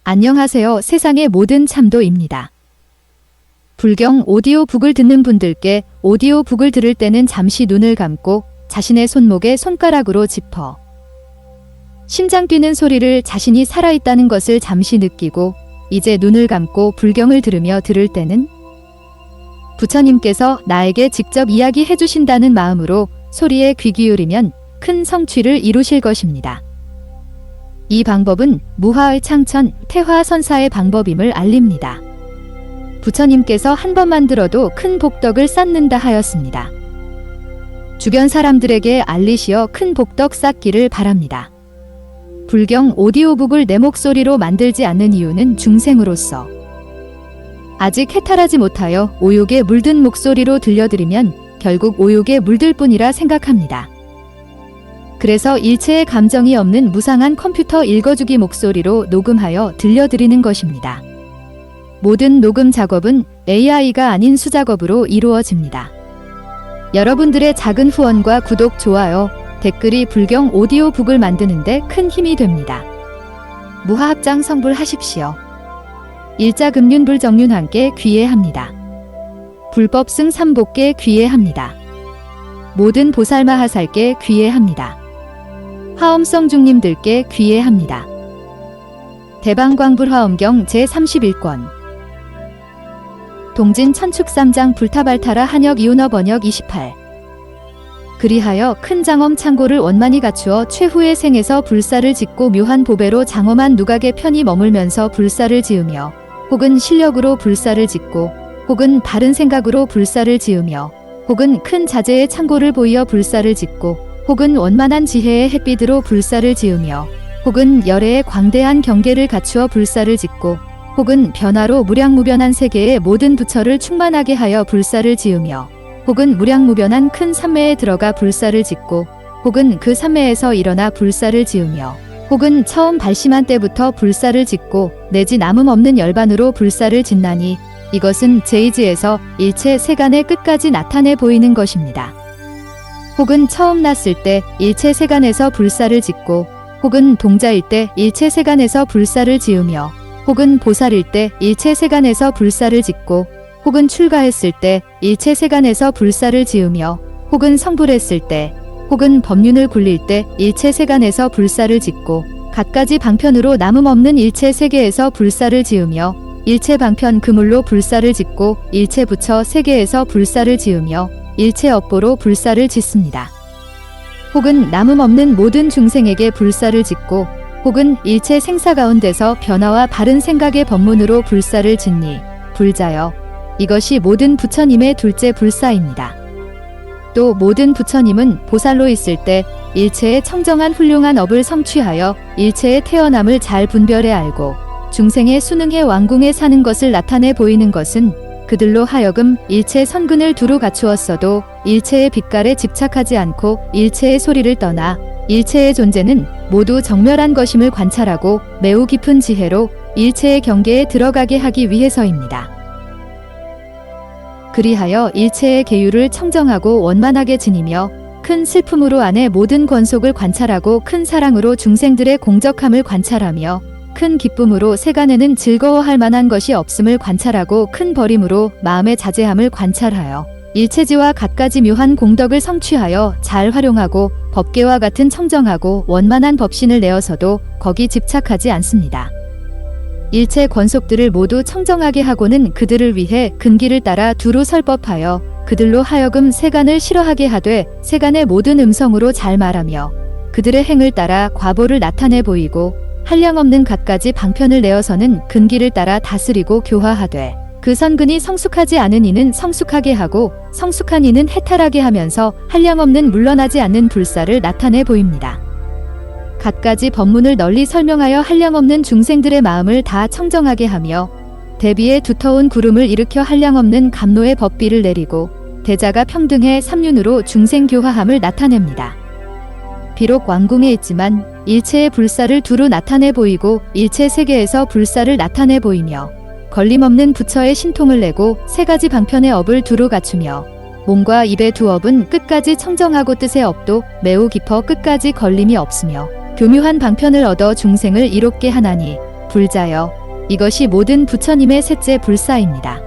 안녕하세요. 세상의 모든 참도입니다. 불경 오디오북을 듣는 분들께 오디오북을 들을 때는 잠시 눈을 감고 자신의 손목에 손가락으로 짚어 심장 뛰는 소리를 자신이 살아있다는 것을 잠시 느끼고 이제 눈을 감고 불경을 들으며 들을 때는 부처님께서 나에게 직접 이야기해 주신다는 마음으로 소리에 귀 기울이면 큰 성취를 이루실 것입니다. 이 방법은 무화의 창천, 태화선사의 방법임을 알립니다. 부처님께서 한 번만 들어도 큰 복덕을 쌓는다 하였습니다. 주변 사람들에게 알리시어 큰 복덕 쌓기를 바랍니다. 불경 오디오북을 내 목소리로 만들지 않는 이유는 중생으로서 아직 해탈하지 못하여 오욕에 물든 목소리로 들려드리면 결국 오욕에 물들 뿐이라 생각합니다. 그래서 일체의 감정이 없는 무상한 컴퓨터 읽어주기 목소리로 녹음하여 들려드리는 것입니다. 모든 녹음 작업은 AI가 아닌 수작업으로 이루어집니다. 여러분들의 작은 후원과 구독, 좋아요, 댓글이 불경 오디오북을 만드는데 큰 힘이 됩니다. 무화합장 성불하십시오. 일자금륜 불정륜함께 귀해합니다. 불법승 삼복께 귀해합니다. 모든 보살마하살께 귀해합니다. 화엄성 중님들께 귀해합니다. 대방광불화엄경 제31권 동진 천축삼장 불타발타라 한역 이운어 번역 28 그리하여 큰 장엄 창고를 원만히 갖추어 최후의 생에서 불사를 짓고 묘한 보배로 장엄한 누각에 편히 머물면서 불사를 지으며 혹은 실력으로 불사를 짓고 혹은 바른 생각으로 불사를 지으며 혹은 큰 자재의 창고를 보이어 불사를 짓고 혹은 원만한 지혜의 햇빛으로 불사를 지으며 혹은 열애의 광대한 경계를 갖추어 불사를 짓고 혹은 변화로 무량무변한 세계의 모든 부처를 충만하게 하여 불사를 지으며 혹은 무량무변한 큰 산매에 들어가 불사를 짓고 혹은 그 산매에서 일어나 불사를 지으며 혹은 처음 발심한 때부터 불사를 짓고 내지 남음 없는 열반으로 불사를 짓나니 이것은 제2지에서 일체 세간의 끝까지 나타내 보이는 것입니다. 혹은 처음 났을 때 일체 세간에서 불사를 짓고 혹은 동자일 때 일체 세간에서 불사를 지으며 혹은 보살일 때 일체 세간에서 불사를 짓고 혹은 출가했을 때 일체 세간에서 불사를 지으며 혹은 성불했을 때 혹은 법륜을 굴릴 때 일체 세간에서 불사를 짓고 갖가지 방편으로 남음 없는 일체 세계에서 불사를 지으며 일체 방편 그물로 불사를 짓고 일체 부처 세계에서 불사를 지으며 일체 업보로 불사를 짓습니다. 혹은 남음 없는 모든 중생에게 불사를 짓고 혹은 일체 생사 가운데서 변화와 바른 생각의 법문으로 불사를 짓니 불자여 이것이 모든 부처님의 둘째 불사입니다. 또 모든 부처님은 보살로 있을 때 일체의 청정한 훌륭한 업을 성취하여 일체의 태어남을 잘 분별해 알고 중생의 순응의 왕궁에 사는 것을 나타내 보이는 것은 그들로 하여금 일체 선근을 두루 갖추었어도 일체의 빛깔에 집착하지 않고 일체의 소리를 떠나 일체의 존재는 모두 정멸한 것임을 관찰하고 매우 깊은 지혜로 일체의 경계에 들어가게 하기 위해서입니다. 그리하여 일체의 계율을 청정하고 원만하게 지니며 큰 슬픔으로 안에 모든 권속을 관찰하고 큰 사랑으로 중생들의 공적함을 관찰하며 큰 기쁨으로 세간에는 즐거워할 만한 것이 없음을 관찰하고 큰 버림으로 마음의 자제함을 관찰하여 일체지와 갖가지 묘한 공덕을 성취하여 잘 활용하고 법계와 같은 청정하고 원만한 법신을 내어서도 거기 집착하지 않습니다. 일체 권속들을 모두 청정하게 하고는 그들을 위해 근기를 따라 두루 설법하여 그들로 하여금 세간을 싫어하게 하되 세간의 모든 음성으로 잘 말하며 그들의 행을 따라 과보를 나타내 보이고 한량없는 갖가지 방편을 내어서는 근기를 따라 다스리고 교화하되 그 선근이 성숙하지 않은 이는 성숙하게 하고 성숙한 이는 해탈하게 하면서 한량없는 물러나지 않는 불사를 나타내 보입니다. 갖가지 법문을 널리 설명하여 한량없는 중생들의 마음을 다 청정하게 하며 대비에 두터운 구름을 일으켜 한량없는 감노의 법비를 내리고 대자가 평등해 삼륜으로 중생 교화함을 나타냅니다. 비록 왕궁에 있지만 일체의 불사를 두루 나타내 보이고 일체 세계에서 불사를 나타내 보이며 걸림없는 부처의 신통을 내고 세 가지 방편의 업을 두루 갖추며 몸과 입의 두 업은 끝까지 청정하고 뜻의 업도 매우 깊어 끝까지 걸림이 없으며 교묘한 방편을 얻어 중생을 이롭게 하나니 불자여 이것이 모든 부처님의 셋째 불사입니다.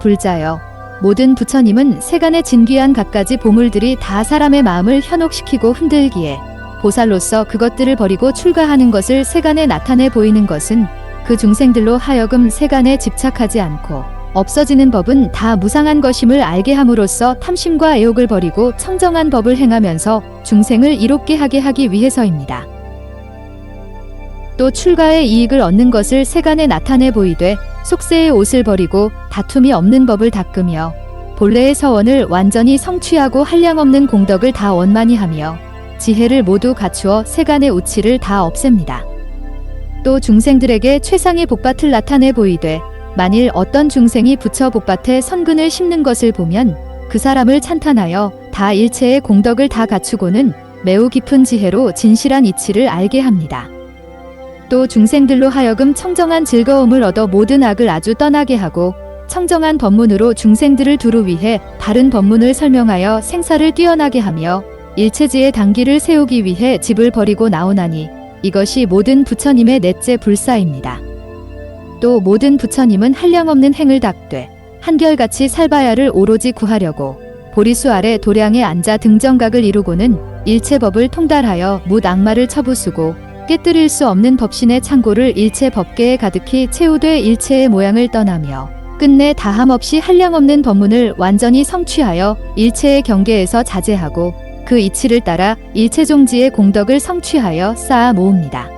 불자여 모든 부처님은 세간의 진귀한 갖가지 보물들이 다 사람의 마음을 현혹시키고 흔들기에 보살로서 그것들을 버리고 출가하는 것을 세간에 나타내 보이는 것은 그 중생들로 하여금 세간에 집착하지 않고 없어지는 법은 다 무상한 것임을 알게 함으로써 탐심과 애욕을 버리고 청정한 법을 행하면서 중생을 이롭게 하게 하기 위해서입니다. 또 출가의 이익을 얻는 것을 세간에 나타내 보이되 속세의 옷을 버리고 다툼이 없는 법을 닦으며 본래의 서원을 완전히 성취하고 한량없는 공덕을 다 원만히 하며 지혜를 모두 갖추어 세간의 우치를 다 없앱니다. 또 중생들에게 최상의 복밭을 나타내 보이되 만일 어떤 중생이 부처 복밭에 선근을 심는 것을 보면 그 사람을 찬탄하여 다 일체의 공덕을 다 갖추고는 매우 깊은 지혜로 진실한 이치를 알게 합니다. 또 중생들로 하여금 청정한 즐거움을 얻어 모든 악을 아주 떠나게 하고 청정한 법문으로 중생들을 두루 위해 바른 법문을 설명하여 생사를 뛰어나게 하며 일체지의 단기를 세우기 위해 집을 버리고 나오나니 이것이 모든 부처님의 넷째 불사입니다. 또 모든 부처님은 한량없는 행을 닦되 한결같이 살바야를 오로지 구하려고 보리수 아래 도량에 앉아 등정각을 이루고는 일체법을 통달하여 뭇 악마를 처부수고 깨뜨릴 수 없는 법신의 창고를 일체 법계에 가득히 채우되 일체의 모양을 떠나며 끝내 다함없이 한량없는 법문을 완전히 성취하여 일체의 경계에서 자제하고 그 이치를 따라 일체종지의 공덕을 성취하여 쌓아 모읍니다.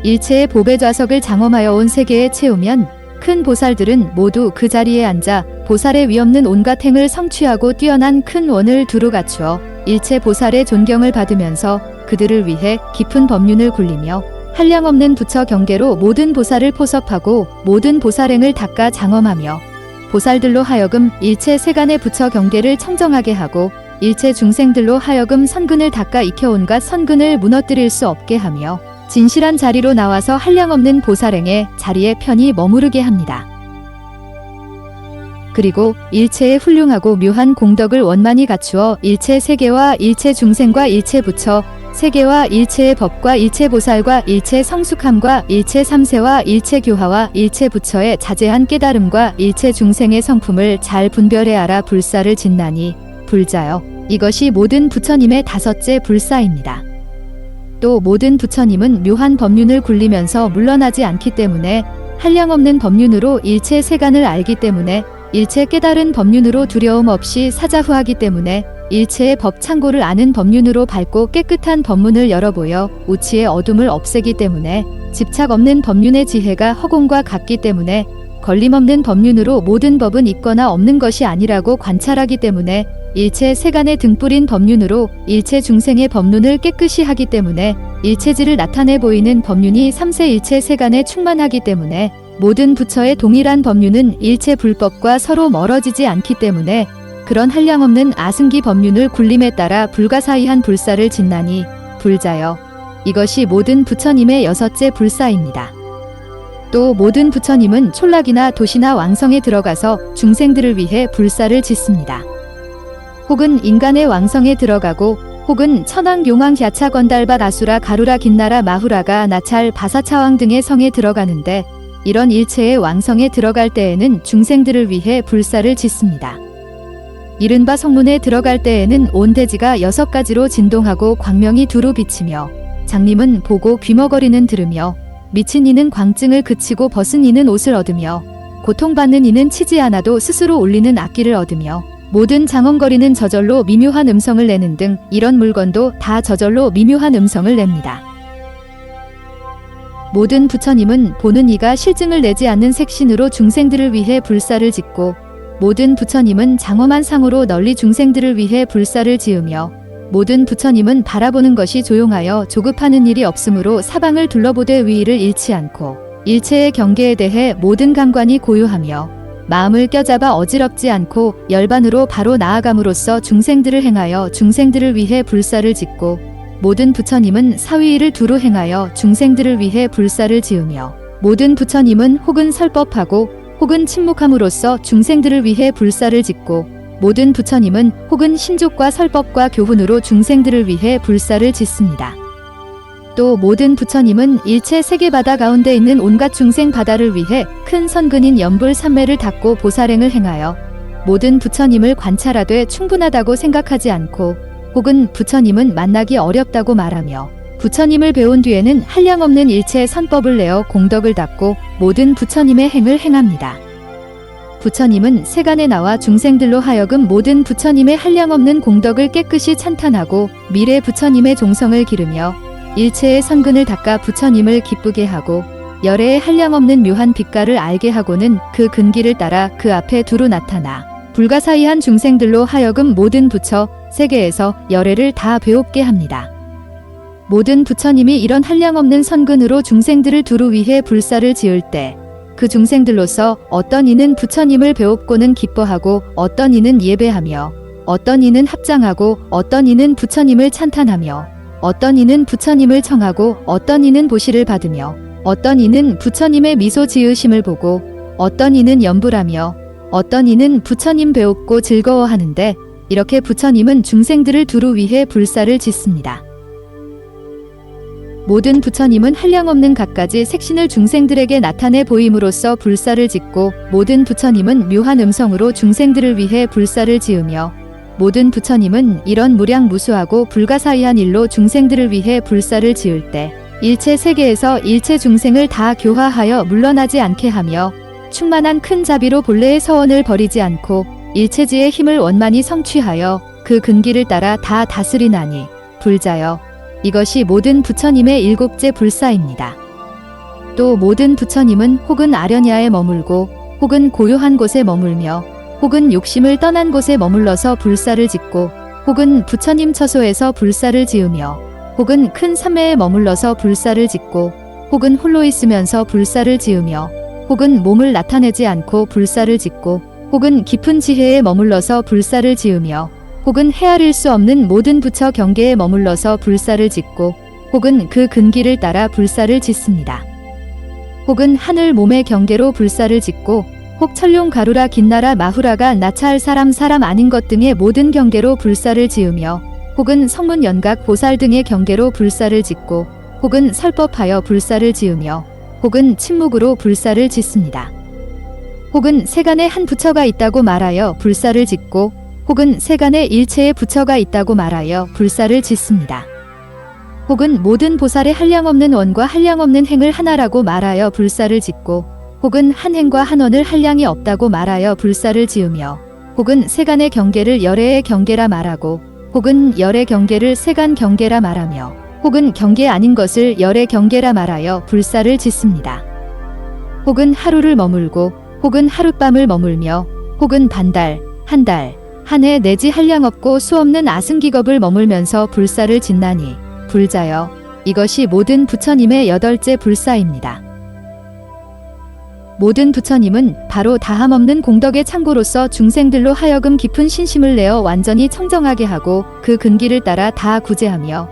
일체의 보배 좌석을 장엄하여 온 세계에 채우면 큰 보살들은 모두 그 자리에 앉아 보살의 위없는 온갖 행을 성취하고 뛰어난 큰 원을 두루 갖추어 일체 보살의 존경을 받으면서 그들을 위해 깊은 법륜을 굴리며 한량없는 부처 경계로 모든 보살을 포섭하고 모든 보살행을 닦아 장엄하며 보살들로 하여금 일체 세간의 부처 경계를 청정하게 하고 일체 중생들로 하여금 선근을 닦아 익혀 온갖 선근을 무너뜨릴 수 없게 하며 진실한 자리로 나와서 한량없는 보살행에 자리에 편히 머무르게 합니다. 그리고 일체의 훌륭하고 묘한 공덕을 원만히 갖추어 일체 세계와 일체 중생과 일체 부처, 세계와 일체의 법과 일체 보살과 일체 성숙함과 일체 삼세와 일체 교화와 일체 부처의 자제한 깨달음과 일체 중생의 성품을 잘 분별해 알아 불사를 짓나니 불자여 이것이 모든 부처님의 다섯째 불사입니다. 또 모든 부처님은 묘한 법륜을 굴리면서 물러나지 않기 때문에 한량없는 법륜으로 일체 세간을 알기 때문에 일체 깨달은 법륜으로 두려움 없이 사자후하기 때문에 일체의 법 창고를 아는 법륜으로 밝고 깨끗한 법문을 열어보여 우치의 어둠을 없애기 때문에 집착 없는 법륜의 지혜가 허공과 같기 때문에 걸림없는 법륜으로 모든 법은 있거나 없는 것이 아니라고 관찰하기 때문에 일체 세간에 등뿌린 법륜으로 일체 중생의 법륜을 깨끗이 하기 때문에 일체지를 나타내 보이는 법륜이 삼세 일체 세간에 충만하기 때문에 모든 부처의 동일한 법륜은 일체 불법과 서로 멀어지지 않기 때문에 그런 한량없는 아승기 법륜을 굴림에 따라 불가사의한 불사를 짓나니 불자여 이것이 모든 부처님의 여섯째 불사입니다. 또 모든 부처님은 촌락이나 도시나 왕성에 들어가서 중생들을 위해 불사를 짓습니다. 혹은 인간의 왕성에 들어가고 혹은 천왕 용왕 갸차 건달밭 아수라 가루라 긴나라 마후라가 나찰 바사차왕 등의 성에 들어가는데 이런 일체의 왕성에 들어갈 때에는 중생들을 위해 불사를 짓습니다. 이른바 성문에 들어갈 때에는 온 대지가 6가지로 진동하고 광명이 두루 비치며 장님은 보고 귀머거리는 들으며 미친 이는 광증을 그치고 벗은 이는 옷을 얻으며 고통받는 이는 치지 않아도 스스로 울리는 악기를 얻으며 모든 장엄거리는 저절로 미묘한 음성을 내는 등 이런 물건도 다 저절로 미묘한 음성을 냅니다. 모든 부처님은 보는 이가 실증을 내지 않는 색신으로 중생들을 위해 불사를 짓고 모든 부처님은 장엄한 상으로 널리 중생들을 위해 불사를 지으며 모든 부처님은 바라보는 것이 조용하여 조급하는 일이 없으므로 사방을 둘러보되 위의를 잃지 않고 일체의 경계에 대해 모든 감관이 고요하며 마음을 껴잡아 어지럽지 않고 열반으로 바로 나아감으로써 중생들을 행하여 중생들을 위해 불사를 짓고 모든 부처님은 사위의를 두루 행하여 중생들을 위해 불사를 지으며 모든 부처님은 혹은 설법하고 혹은 침묵함으로써 중생들을 위해 불사를 짓고 모든 부처님은 혹은 신족과 설법과 교훈으로 중생들을 위해 불사를 짓습니다. 또 모든 부처님은 일체 세계 바다 가운데 있는 온갖 중생 바다를 위해 큰 선근인 연불 삼매를 닦고 보살행을 행하여 모든 부처님을 관찰하되 충분하다고 생각하지 않고 혹은 부처님은 만나기 어렵다고 말하며 부처님을 배운 뒤에는 한량없는 일체 선법을 내어 공덕을 닦고 모든 부처님의 행을 행합니다. 부처님은 세간에 나와 중생들로 하여금 모든 부처님의 한량없는 공덕을 깨끗이 찬탄하고 미래 부처님의 종성을 기르며 일체의 선근을 닦아 부처님을 기쁘게 하고 열애의 한량없는 묘한 빛깔을 알게 하고는 그 근기를 따라 그 앞에 두루 나타나 불가사의한 중생들로 하여금 모든 부처 세계에서 열애를 다 배웁게 합니다. 모든 부처님이 이런 한량없는 선근으로 중생들을 두루 위해 불사를 지을 때 그 중생들로서 어떤 이는 부처님을 배웁고는 기뻐하고 어떤 이는 예배하며 어떤 이는 합장하고 어떤 이는 부처님을 찬탄하며 어떤 이는 부처님을 청하고 어떤 이는 보시를 받으며 어떤 이는 부처님의 미소 지으심을 보고 어떤 이는 연불하며 어떤 이는 부처님 배웁고 즐거워하는데 이렇게 부처님은 중생들을 두루 위해 불사를 짓습니다. 모든 부처님은 한량없는 갖가지 색신을 중생들에게 나타내 보임으로써 불사를 짓고 모든 부처님은 묘한 음성으로 중생들을 위해 불사를 지으며 모든 부처님은 이런 무량무수하고 불가사의한 일로 중생들을 위해 불사를 지을 때 일체 세계에서 일체 중생을 다 교화하여 물러나지 않게 하며 충만한 큰 자비로 본래의 서원을 버리지 않고 일체지의 힘을 원만히 성취하여 그 근기를 따라 다 다스리나니 불자여 이것이 모든 부처님의 일곱째 불사입니다. 또 모든 부처님은 혹은 아련야에 머물고 혹은 고요한 곳에 머물며 혹은 욕심을 떠난 곳에 머물러서 불사를 짓고 혹은 부처님 처소에서 불사를 지으며 혹은 큰 산매에 머물러서 불사를 짓고 혹은 홀로 있으면서 불사를 지으며 혹은 몸을 나타내지 않고 불사를 짓고 혹은 깊은 지혜에 머물러서 불사를 지으며 혹은 헤아릴 수 없는 모든 부처 경계에 머물러서 불사를 짓고 혹은 그 근기를 따라 불사를 짓습니다. 혹은 하늘 몸의 경계로 불사를 짓고 혹 천룡 가루라 긴나라 마후라가 나차할 사람 아닌 것 등의 모든 경계로 불사를 지으며 혹은 성문 연각 보살 등의 경계로 불사를 짓고 혹은 설법하여 불사를 지으며 혹은 침묵으로 불사를 짓습니다. 혹은 세간에 한 부처가 있다고 말하여 불사를 짓고 혹은 세간에 일체의 부처가 있다고 말하여 불사를 짓습니다. 혹은 모든 보살의 한량없는 원과 한량없는 행을 하나라고 말하여 불사를 짓고 혹은 한 행과 한 원을 한량이 없다고 말하여 불사를 지으며 혹은 세간의 경계를 열애의 경계라 말하고 혹은 열의 경계를 세간 경계라 말하며 혹은 경계 아닌 것을 열의 경계라 말하여 불사를 짓습니다. 혹은 하루를 머물고 혹은 하룻밤을 머물며 혹은 반달, 한 달, 한 해 내지 한량없고 수없는 아승기겁을 머물면서 불사를 짓나니 불자여 이것이 모든 부처님의 여덟째 불사입니다. 모든 부처님은 바로 다함없는 공덕의 창고로서 중생들로 하여금 깊은 신심을 내어 완전히 청정하게 하고 그 근기를 따라 다 구제하며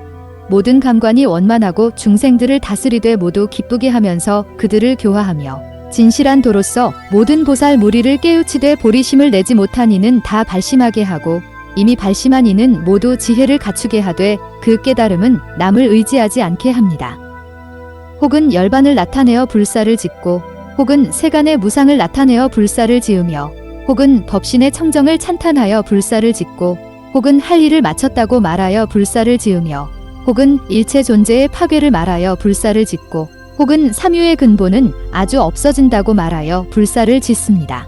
모든 감관이 원만하고 중생들을 다스리되 모두 기쁘게 하면서 그들을 교화하며 진실한 도로서 모든 보살 무리를 깨우치되 보리심을 내지 못한 이는 다 발심하게 하고 이미 발심한 이는 모두 지혜를 갖추게 하되 그 깨달음은 남을 의지하지 않게 합니다. 혹은 열반을 나타내어 불사를 짓고 혹은 세간의 무상을 나타내어 불사를 지으며 혹은 법신의 청정을 찬탄하여 불사를 짓고 혹은 할 일을 마쳤다고 말하여 불사를 지으며 혹은 일체 존재의 파괴를 말하여 불사를 짓고 혹은 삼유의 근본은 아주 없어진다고 말하여 불사를 짓습니다.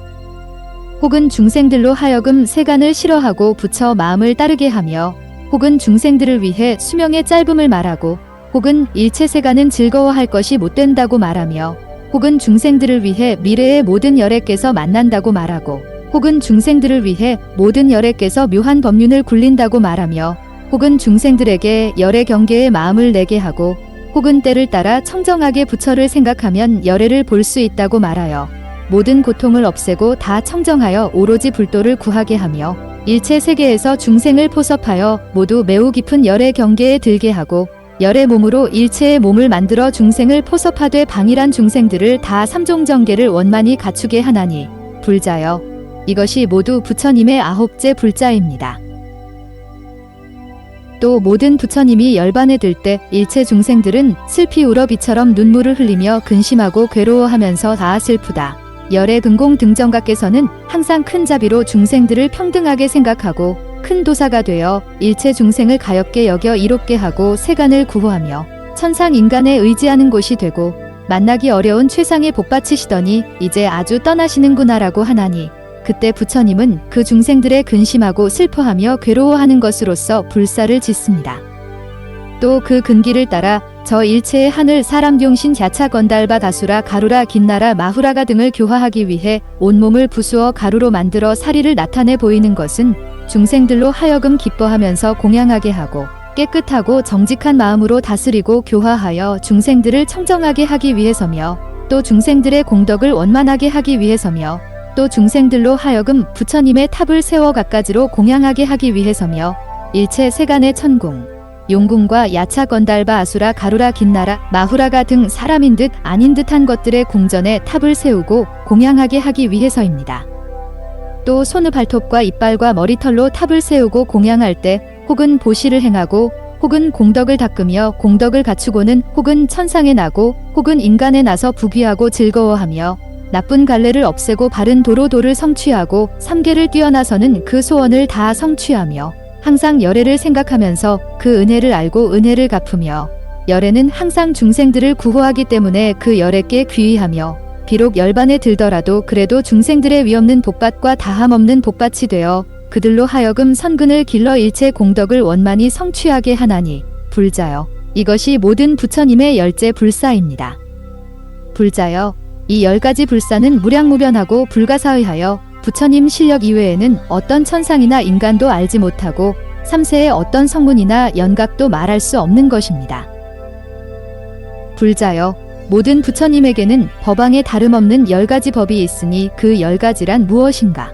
혹은 중생들로 하여금 세간을 싫어하고 부처 마음을 따르게 하며 혹은 중생들을 위해 수명의 짧음을 말하고 혹은 일체 세간은 즐거워할 것이 못된다고 말하며 혹은 중생들을 위해 미래의 모든 열애께서 만난다고 말하고 혹은 중생들을 위해 모든 열애께서 묘한 법륜을 굴린다고 말하며 혹은 중생들에게 열애 경계의 마음을 내게 하고 혹은 때를 따라 청정하게 부처를 생각하면 열애를 볼 수 있다고 말하여 모든 고통을 없애고 다 청정하여 오로지 불도를 구하게 하며 일체 세계에서 중생을 포섭하여 모두 매우 깊은 열애 경계에 들게 하고 열의 몸으로 일체의 몸을 만들어 중생을 포섭하되 방일한 중생들을 다 삼종정계를 원만히 갖추게 하나니 불자여 이것이 모두 부처님의 9째 불자입니다. 또 모든 부처님이 열반에 들 때 일체 중생들은 슬피 울어 비처럼 눈물을 흘리며 근심하고 괴로워하면서 다 슬프다. 열의 근공 등정각께서는 항상 큰 자비로 중생들을 평등하게 생각하고 큰 도사가 되어 일체 중생을 가엾게 여겨 이롭게 하고 세간을 구호하며 천상 인간에 의지하는 곳이 되고 만나기 어려운 최상의 복받치시더니 이제 아주 떠나시는구나라고 하나니 그때 부처님은 그 중생들의 근심하고 슬퍼하며 괴로워하는 것으로서 불사를 짓습니다. 또 그 근기를 따라 저 일체의 하늘 사람 용신 야차 건달바 다수라 가루라 긴나라 마후라가 등을 교화하기 위해 온몸을 부수어 가루로 만들어 사리를 나타내 보이는 것은 중생들로 하여금 기뻐하면서 공양하게 하고 깨끗하고 정직한 마음으로 다스리고 교화하여 중생들을 청정하게 하기 위해서며 또 중생들의 공덕을 원만하게 하기 위해서며 또 중생들로 하여금 부처님의 탑을 세워 갖가지로 공양하게 하기 위해서며 일체 세간의 천궁, 용궁과 야차 건달바 아수라 가루라 긴나라 마후라가 등 사람인 듯 아닌 듯한 것들의 궁전에 탑을 세우고 공양하게 하기 위해서입니다. 또 손의 발톱과 이빨과 머리털로 탑을 세우고 공양할 때 혹은 보시를 행하고 혹은 공덕을 닦으며 공덕을 갖추고는 혹은 천상에 나고 혹은 인간에 나서 부귀하고 즐거워하며 나쁜 갈래를 없애고 바른 도를 성취하고 삼계를 뛰어나서는 그 소원을 다 성취하며 항상 열애를 생각하면서 그 은혜를 알고 은혜를 갚으며 열애는 항상 중생들을 구호하기 때문에 그 열애께 귀의하며 비록 열반에 들더라도 그래도 중생들의 위없는 복받과 다함없는 복받이 되어 그들로 하여금 선근을 길러 일체 공덕을 원만히 성취하게 하나니 불자여 이것이 모든 부처님의 열째 불사입니다. 불자여 이 10가지 불사는 무량무변하고 불가사의하여 부처님 실력 이외에는 어떤 천상이나 인간도 알지 못하고 삼세의 어떤 성문이나 연각도 말할 수 없는 것입니다. 불자여 모든 부처님에게는 법왕에 다름없는 10가지 법이 있으니 그 10가지란 무엇인가?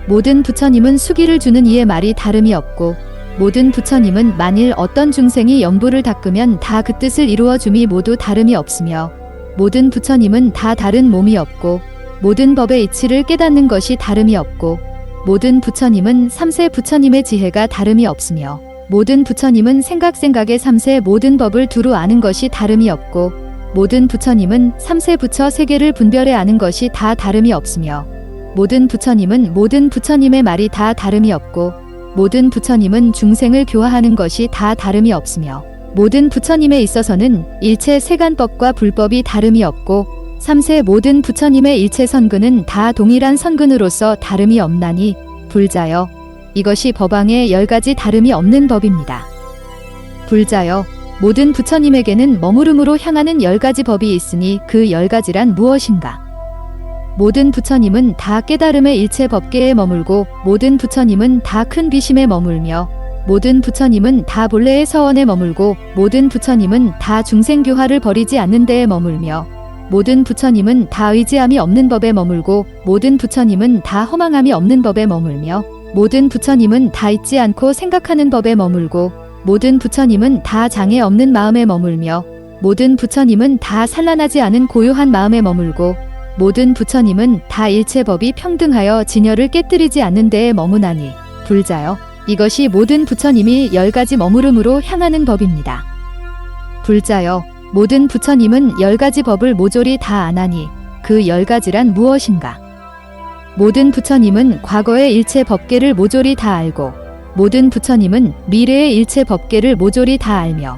모든 부처님은 수기를 주는 이의 말이 다름이 없고 모든 부처님은 만일 어떤 중생이 염불을 닦으면 다 그 뜻을 이루어 줌이 모두 다름이 없으며 모든 부처님은 다 다른 몸이 없고 모든 법의 이치를 깨닫는 것이 다름이 없고 모든 부처님은 삼세 부처님의 지혜가 다름이 없으며 모든 부처님은 생각의 삼세 모든 법을 두루 아는 것이 다름이 없고 모든 부처님은 삼세 부처 세계를 분별해 아는 것이 다 다름이 없으며 모든 부처님은 모든 부처님의 말이 다 다름이 없고 모든 부처님은 중생을 교화하는 것이 다 다름이 없으며 모든 부처님에 있어서는 일체 세간법과 불법이 다름이 없고 삼세 모든 부처님의 일체 선근은 다 동일한 선근으로서 다름이 없나니 불자여 이것이 법왕의 10가지 다름이 없는 법입니다. 불자여 모든 부처님에게는 머무름으로 향하는 10가지 법이 있으니 그 10가지란 무엇인가? 모든 부처님은 다 깨달음의 일체 법계에 머물고 모든 부처님은 다 큰 비심에 머물며 모든 부처님은 다 본래의 서원에 머물고 모든 부처님은 다 중생교화를 버리지 않는 데에 머물며 모든 부처님은 다 의지함이 없는 법에 머물고 모든 부처님은 다 허망함이 없는 법에 머물며 모든 부처님은 다 잊지 않고 생각하는 법에 머물고 모든 부처님은 다 장애 없는 마음에 머물며 모든 부처님은 다 산란하지 않은 고요한 마음에 머물고 모든 부처님은 다 일체 법이 평등하여 진열을 깨뜨리지 않는 데에 머무나니 불자여 이것이 모든 부처님이 10가지 머무름으로 향하는 법입니다. 불자여 모든 부처님은 10가지 법을 모조리 다 아나니 그 10가지란 무엇인가? 모든 부처님은 과거의 일체 법계를 모조리 다 알고 모든 부처님은 미래의 일체 법계를 모조리 다 알며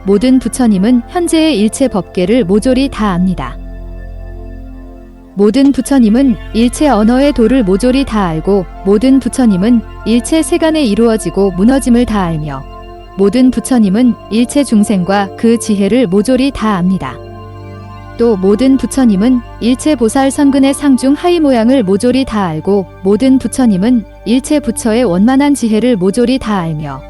모든 부처님은 현재의 일체 법계를 모조리 다 압니다. 모든 부처님은 일체 언어의 도를 모조리 다 알고 모든 부처님은 일체 세간에 이루어지고 무너짐을 다 알며 모든 부처님은 일체 중생과 그 지혜를 모조리 다 압니다. 또 모든 부처님은 일체 보살 선근의 상중 하위 모양을 모조리 다 알고 모든 부처님은 일체 부처의 원만한 지혜를 모조리 다 알며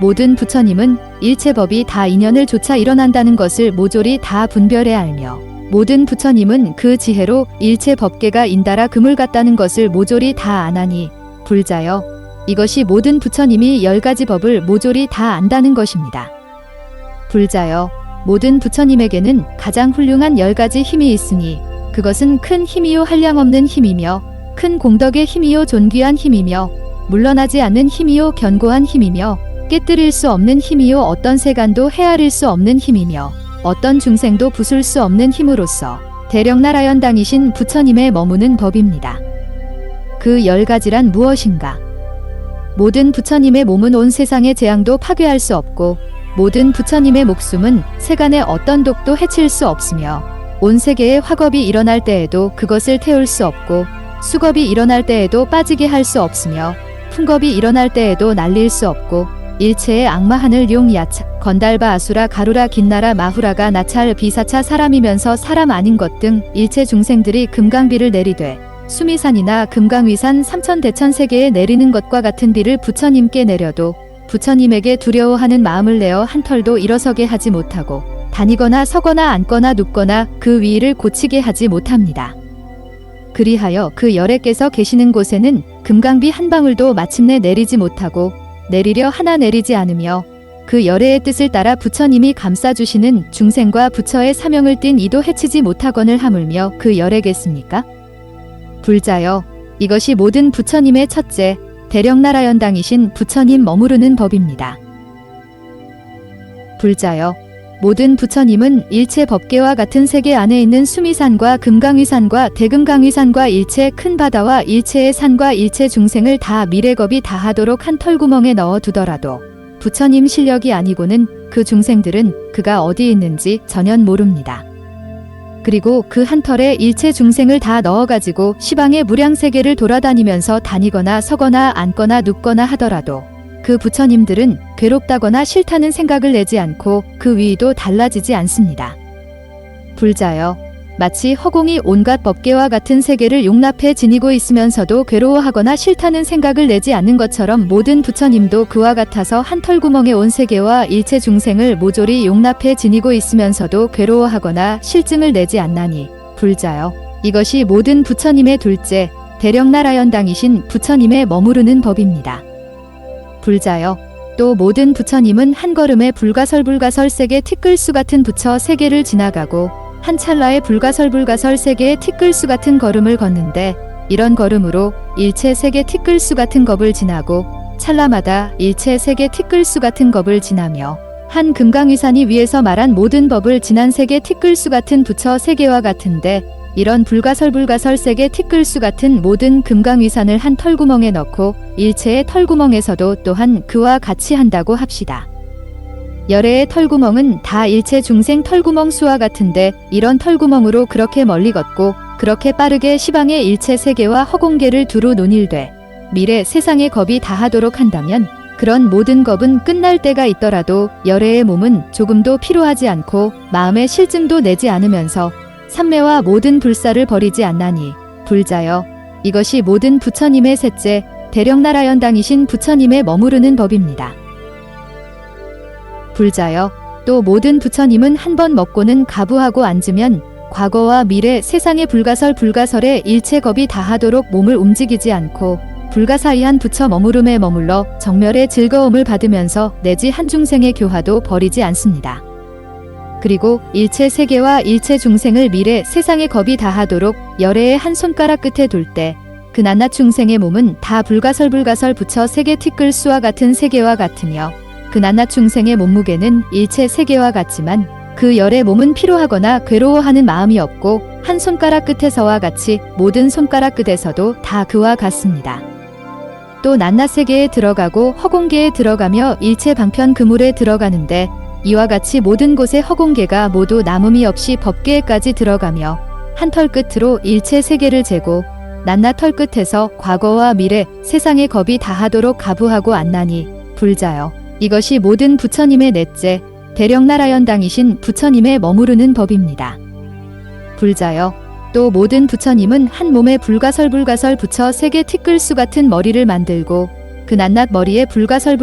모든 부처님은 일체 법이 다 인연을 조차 일어난다는 것을 모조리 다 분별해 알며 모든 부처님은 그 지혜로 일체 법계가 인달아 그물 같다는 것을 모조리 다 아나니 불자여 이것이 모든 부처님이 10가지 법을 모조리 다 안다는 것입니다. 불자여 모든 부처님에게는 가장 훌륭한 10가지 힘이 있으니 그것은 큰 힘이요 한량없는 힘이며 큰 공덕의 힘이요 존귀한 힘이며 물러나지 않는 힘이요 견고한 힘이며 깨뜨릴 수 없는 힘이요 어떤 세간도 헤아릴 수 없는 힘이며 어떤 중생도 부술 수 없는 힘으로서 대령나라연당이신 부처님의 머무는 법입니다. 그 10가지란 무엇인가? 모든 부처님의 몸은 온 세상의 재앙도 파괴할 수 없고 모든 부처님의 목숨은 세간의 어떤 독도 해칠 수 없으며 온 세계에 화겁이 일어날 때에도 그것을 태울 수 없고 수겁이 일어날 때에도 빠지게 할 수 없으며 풍겁이 일어날 때에도 날릴 수 없고 일체의 악마 하늘 용 야차 건달바 아수라 가루라 긴나라 마후라가 나찰 비사차 사람이면서 사람 아닌 것 등 일체 중생들이 금강비를 내리되 수미산이나 금강위산 삼천대천세계에 내리는 것과 같은 비를 부처님께 내려도 부처님에게 두려워하는 마음을 내어 한 털도 일어서게 하지 못하고 다니거나 서거나 앉거나 눕거나 그 위를 고치게 하지 못합니다. 그리하여 그 열애께서 계시는 곳에는 금강비 한 방울도 마침내 내리지 못하고 내리려 하나 내리지 않으며 그 열애의 뜻을 따라 부처님이 감싸주시는 중생과 부처의 사명을 띤 이도 해치지 못하거늘 하물며 그 열애겠습니까? 불자여, 이것이 모든 부처님의 첫째 대령나라연당이신 부처님 머무르는 법입니다. 불자여, 모든 부처님은 일체 법계와 같은 세계 안에 있는 수미산과 금강위산과 대금강위산과 일체 큰 바다와 일체의 산과 일체 중생을 다 미래겁이 다하도록 한 털구멍에 넣어 두더라도 부처님 실력이 아니고는 그 중생들은 그가 어디 있는지 전혀 모릅니다. 그리고 그 한 털에 일체 중생을 다 넣어가지고 시방의 무량세계를 돌아다니면서 다니거나 서거나 앉거나 눕거나 하더라도 그 부처님들은 괴롭다거나 싫다는 생각을 내지 않고 그 위도 달라지지 않습니다. 불자여, 마치 허공이 온갖 법계와 같은 세계를 용납해 지니고 있으면서도 괴로워하거나 싫다는 생각을 내지 않는 것처럼 모든 부처님도 그와 같아서 한 털구멍에 온 세계와 일체 중생을 모조리 용납해 지니고 있으면서도 괴로워하거나 실증을 내지 않나니 불자여, 이것이 모든 부처님의 둘째 대령나라연당이신 부처님의 머무르는 법입니다. 불자여, 또 모든 부처님은 한 걸음에 불가설 세계 티끌수 같은 부처 세계를 지나가고 한 찰나에 불가설 세계의 티끌수 같은 걸음을 걷는데 이런 걸음으로 일체 세계 티끌수 같은 겁을 지나고 찰나마다 일체 세계 티끌수 같은 겁을 지나며 한 금강위산이 위에서 말한 모든 법을 지난 세계 티끌수 같은 부처 세계와 같은데 이런 불가설 세계 티끌수 같은 모든 금강위산을 한 털구멍에 넣고 일체의 털구멍에서도 또한 그와 같이 한다고 합시다. 열애의 털구멍은 다 일체 중생 털구멍 수와 같은데 이런 털구멍으로 그렇게 멀리 걷고 그렇게 빠르게 시방의 일체 세계와 허공계를 두루 논일되 미래 세상의 겁이 다하도록 한다면 그런 모든 겁은 끝날 때가 있더라도 열애의 몸은 조금도 피로하지 않고 마음의 실증도 내지 않으면서 삼매와 모든 불사를 버리지 않나니 불자여, 이것이 모든 부처님의 셋째 대령나라연당이신 부처님의 머무르는 법입니다. 불자여, 또 모든 부처님은 한 번 먹고는 가부하고 앉으면 과거와 미래 세상의 불가설에 일체 겁이 다하도록 몸을 움직이지 않고 불가사의한 부처 머무름에 머물러 정멸의 즐거움을 받으면서 내지 한 중생의 교화도 버리지 않습니다. 그리고 일체 세계와 일체 중생을 미래 세상의 겁이 다하도록 열애의 한 손가락 끝에 둘 때 그 낱낱 중생의 몸은 다 불가설 부처 세계 티끌수와 같은 세계와 같으며 그 낱낱 중생의 몸무게는 일체 세계와 같지만 그 열의 몸은 피로하거나 괴로워하는 마음이 없고 한 손가락 끝에서와 같이 모든 손가락 끝에서도 다 그와 같습니다. 또 낱낱 세계에 들어가고 허공계에 들어가며 일체 방편 그물에 들어가는데 이와 같이 모든 곳의 허공계가 모두 남음이 없이 법계에까지 들어가며 한 털 끝으로 일체 세계를 재고 낱낱 털 끝에서 과거와 미래 세상의 겁이 다하도록 가부하고 안나니 불자여, 이것이 모든 부처님의 넷째 대령나라연당이신 부처님의 머무르는 법입니다. 불자여, 또 모든 부처님은 한 몸에 불가설 부처 세계 티끌수 같은 머리를 만들고 그 낱낱 머리에 불가설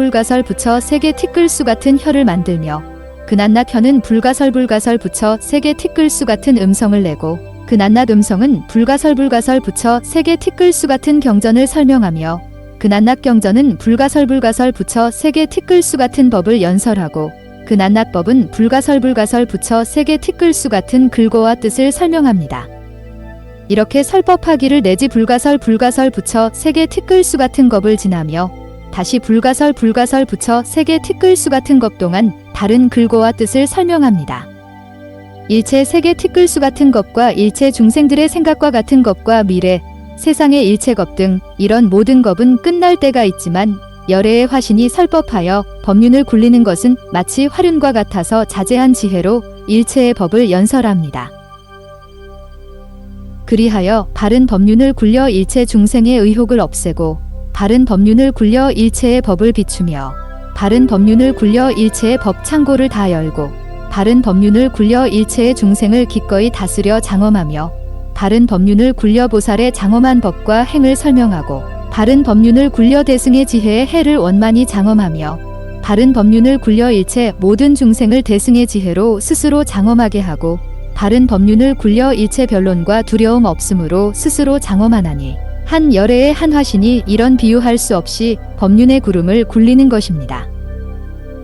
부처 세계 티끌수 같은 혀를 만들며 그 낱낱 혀는 불가설 부처 세계 티끌수 같은 음성을 내고 그 낱낱 음성은 불가설 부처 세계 티끌수 같은 경전을 설명하며 그 낱낱 경전은 불가설 부처 세계 티끌수 같은 법을 연설하고 그 낱낱 법은 불가설 부처 세계 티끌수 같은 글고와 뜻을 설명합니다. 이렇게 설법하기를 내지 불가설 붙여 세계 티끌수 같은 겁을 지나며 다시 불가설 붙여 세계 티끌수 같은 것 동안 다른 글고와 뜻을 설명합니다. 일체 세계 티끌수 같은 것과 일체 중생들의 생각과 같은 것과 미래, 세상의 일체 것 등 이런 모든 겁은 끝날 때가 있지만 열애의 화신이 설법하여 법륜을 굴리는 것은 마치 화륜과 같아서 자제한 지혜로 일체의 법을 연설합니다. 그리하여 바른 법륜을 굴려 일체 중생의 의혹을 없애고 바른 법륜을 굴려 일체의 법을 비추며 바른 법륜을 굴려 일체의 법 창고를 다 열고 바른 법륜을 굴려 일체의 중생을 기꺼이 다스려 장엄하며 바른 법륜을 굴려 보살의 장엄한 법과 행을 설명하고 바른 법륜을 굴려 대승의 지혜의 해를 원만히 장엄하며 바른 법륜을 굴려 일체 모든 중생을 대승의 지혜로 스스로 장엄하게 하고 바른 법륜을 굴려 일체 변론과 두려움 없음으로 스스로 장엄하나니 한 열애의 한 화신이 이런 비유할 수 없이 법륜의 구름을 굴리는 것입니다.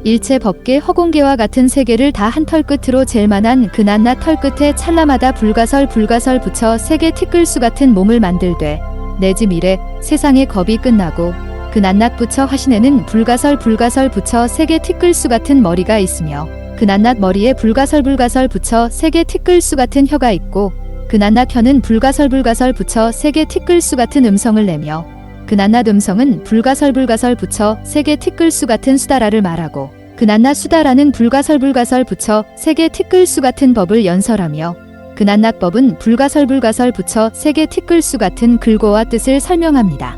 일체 법계 허공계와 같은 세계를 다 한 털 끝으로 잴 만한 그 낱낱 털 끝에 찰나마다 불가설 붙여 세계 티끌수 같은 몸을 만들되 내지 미래 세상의 겁이 끝나고 그 낱낱 붙여 화신에는 불가설 붙여 세계 티끌수 같은 머리가 있으며 그 낱낱 머리에 불가설 붙여 세계 티끌수 같은 혀가 있고 그 낱낱 혀는 불가설 붙여 세계 티끌수 같은 음성을 내며 그 낱낱 음성은 불가설 붙여 세계 티끌수 같은 수다라를 말하고 그 낱낱 수다라는 불가설 붙여 세계 티끌수 같은 법을 연설하며 그 낱낱 법은 불가설 붙여 세계 티끌수 같은 글고와 뜻을 설명합니다.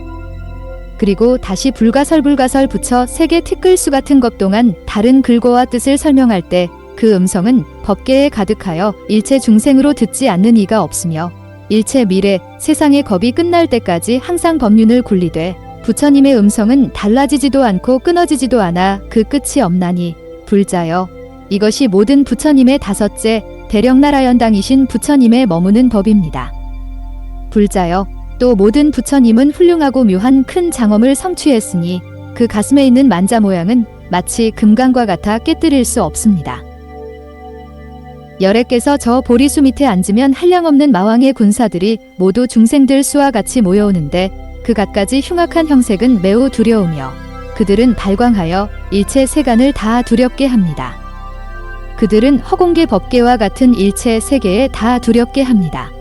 그리고 다시 불가설 붙여 세계 티끌수 같은 것 동안 다른 글고와 뜻을 설명할 때 그 음성은 법계에 가득하여 일체 중생으로 듣지 않는 이가 없으며 일체 미래 세상의 겁이 끝날 때까지 항상 법륜을 굴리되 부처님의 음성은 달라지지도 않고 끊어지지도 않아 그 끝이 없나니 불자여 이것이 모든 부처님의 다섯째 대령나라연당이신 부처님의 머무는 법입니다. 불자여 또 모든 부처님은 훌륭하고 묘한 큰 장엄을 성취했으니 그 가슴에 있는 만자 모양은 마치 금강과 같아 깨뜨릴 수 없습니다. 열애께서 저 보리수 밑에 앉으면 한량없는 마왕의 군사들이 모두 중생들 수와 같이 모여오는데 그 갖가지 흉악한 형색은 매우 두려우며 그들은 발광하여 일체 세간을 다 두렵게 합니다. 그들은 허공계 법계와 같은 일체 세계에 다 두렵게 합니다.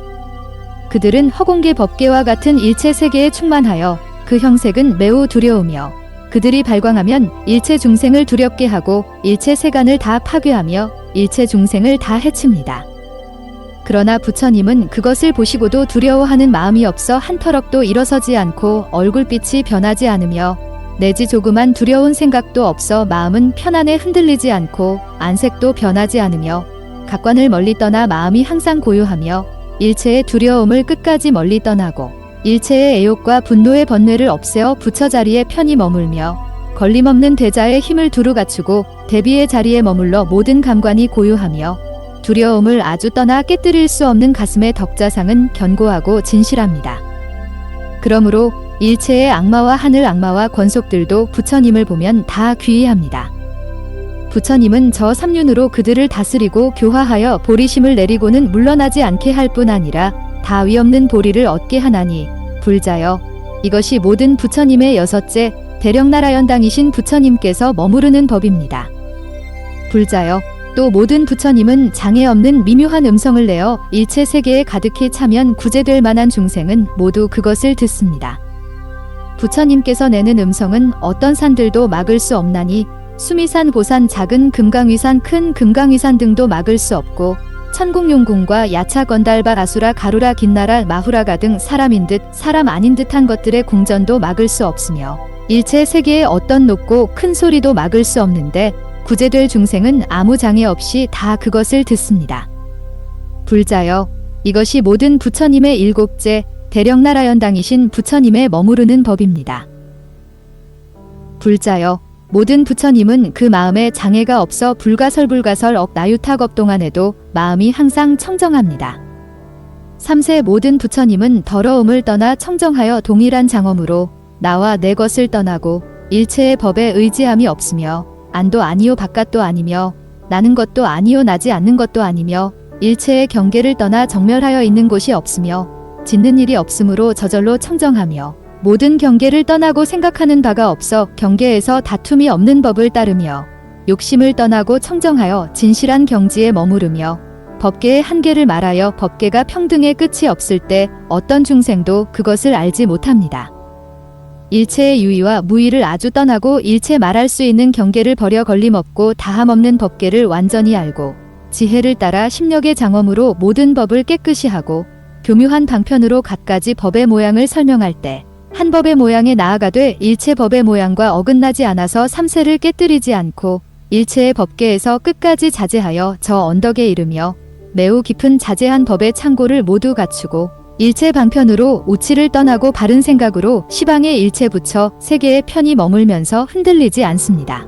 그들은 허공계 법계와 같은 일체 세계에 충만하여 그 형색은 매우 두려우며 그들이 발광하면 일체 중생을 두렵게 하고 일체 세간을 다 파괴하며 일체 중생을 다 해칩니다. 그러나 부처님은 그것을 보시고도 두려워하는 마음이 없어 한 터럭도 일어서지 않고 얼굴빛이 변하지 않으며 내지 조그만 두려운 생각도 없어 마음은 편안해 흔들리지 않고 안색도 변하지 않으며 각관을 멀리 떠나 마음이 항상 고요하며 일체의 두려움을 끝까지 멀리 떠나고 일체의 애욕과 분노의 번뇌를 없애어 부처 자리에 편히 머물며 걸림없는 대자의 힘을 두루 갖추고 대비의 자리에 머물러 모든 감관이 고요하며 두려움을 아주 떠나 깨뜨릴 수 없는 가슴의 덕자상은 견고하고 진실합니다. 그러므로 일체의 악마와 하늘 악마와 권속들도 부처님을 보면 다 귀의합니다. 부처님은 저 삼륜으로 그들을 다스리고 교화하여 보리심을 내리고는 물러나지 않게 할 뿐 아니라 다 위없는 보리를 얻게 하나니 불자여 이것이 모든 부처님의 여섯째 대령나라연당이신 부처님께서 머무르는 법입니다. 불자여 또 모든 부처님은 장애 없는 미묘한 음성을 내어 일체 세계에 가득히 차면 구제될 만한 중생은 모두 그것을 듣습니다. 부처님께서 내는 음성은 어떤 산들도 막을 수 없나니 수미산, 고산, 작은 금강위산, 큰 금강위산 등도 막을 수 없고 천공용궁과 야차, 건달바, 아수라, 가루라, 긴나라, 마후라가 등 사람인 듯 사람 아닌 듯한 것들의 궁전도 막을 수 없으며 일체 세계의 어떤 높고 큰 소리도 막을 수 없는데 구제될 중생은 아무 장애 없이 다 그것을 듣습니다. 불자여 이것이 모든 부처님의 일곱째 대령나라연당이신 부처님의 머무르는 법입니다. 불자여 모든 부처님은 그 마음에 장애가 없어 불가설 나유탁업 동안에도 마음이 항상 청정합니다. 3세 모든 부처님은 더러움을 떠나 청정하여 동일한 장엄으로 나와 내 것을 떠나고 일체의 법에 의지함이 없으며 안도 아니요 바깥도 아니며 나는 것도 아니요 나지 않는 것도 아니며 일체의 경계를 떠나 정멸하여 있는 곳이 없으며 짓는 일이 없으므로 저절로 청정하며 모든 경계를 떠나고 생각하는 바가 없어 경계에서 다툼이 없는 법을 따르며 욕심을 떠나고 청정하여 진실한 경지에 머무르며 법계의 한계를 말하여 법계가 평등의 끝이 없을 때 어떤 중생도 그것을 알지 못합니다. 일체의 유의와 무의를 아주 떠나고 일체 말할 수 있는 경계를 버려 걸림없고 다함없는 법계를 완전히 알고 지혜를 따라 심력의 장엄으로 모든 법을 깨끗이 하고 교묘한 방편으로 갖가지 법의 모양을 설명할 때 한 법의 모양에 나아가되 일체 법의 모양과 어긋나지 않아서 삼세를 깨뜨리지 않고 일체의 법계에서 끝까지 자제하여 저 언덕에 이르며 매우 깊은 자제한 법의 창고를 모두 갖추고 일체 방편으로 오치를 떠나고 바른 생각으로 시방에 일체 붙여 세계에 편히 머물면서 흔들리지 않습니다.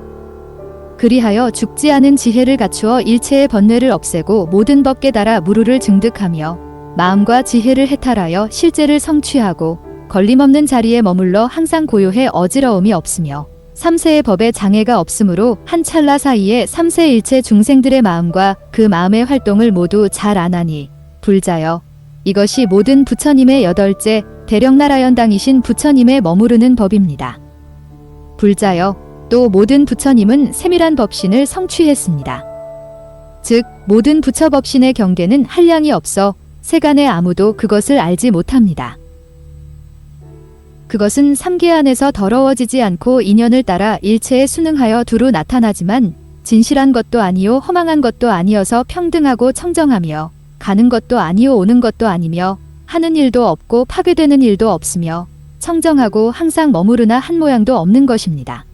그리하여 죽지 않은 지혜를 갖추어 일체의 번뇌를 없애고 모든 법 깨달아 무루를 증득하며 마음과 지혜를 해탈하여 실제를 성취하고 걸림없는 자리에 머물러 항상 고요해 어지러움이 없으며 삼세의 법에 장애가 없으므로 한 찰나 사이에 삼세 일체 중생들의 마음과 그 마음의 활동을 모두 잘 아나니 불자여 이것이 모든 부처님의 여덟째 대령나라연당이신 부처님의 머무르는 법입니다. 불자여 또 모든 부처님은 세밀한 법신을 성취했습니다. 즉 모든 부처 법신의 경계는 한량이 없어 세간에 아무도 그것을 알지 못합니다. 그것은 삼계 안에서 더러워지지 않고 인연을 따라 일체에 순응하여 두루 나타나지만 진실한 것도 아니요 허망한 것도 아니어서 평등하고 청정하며 가는 것도 아니요 오는 것도 아니며 하는 일도 없고 파괴되는 일도 없으며 청정하고 항상 머무르나 한 모양도 없는 것입니다.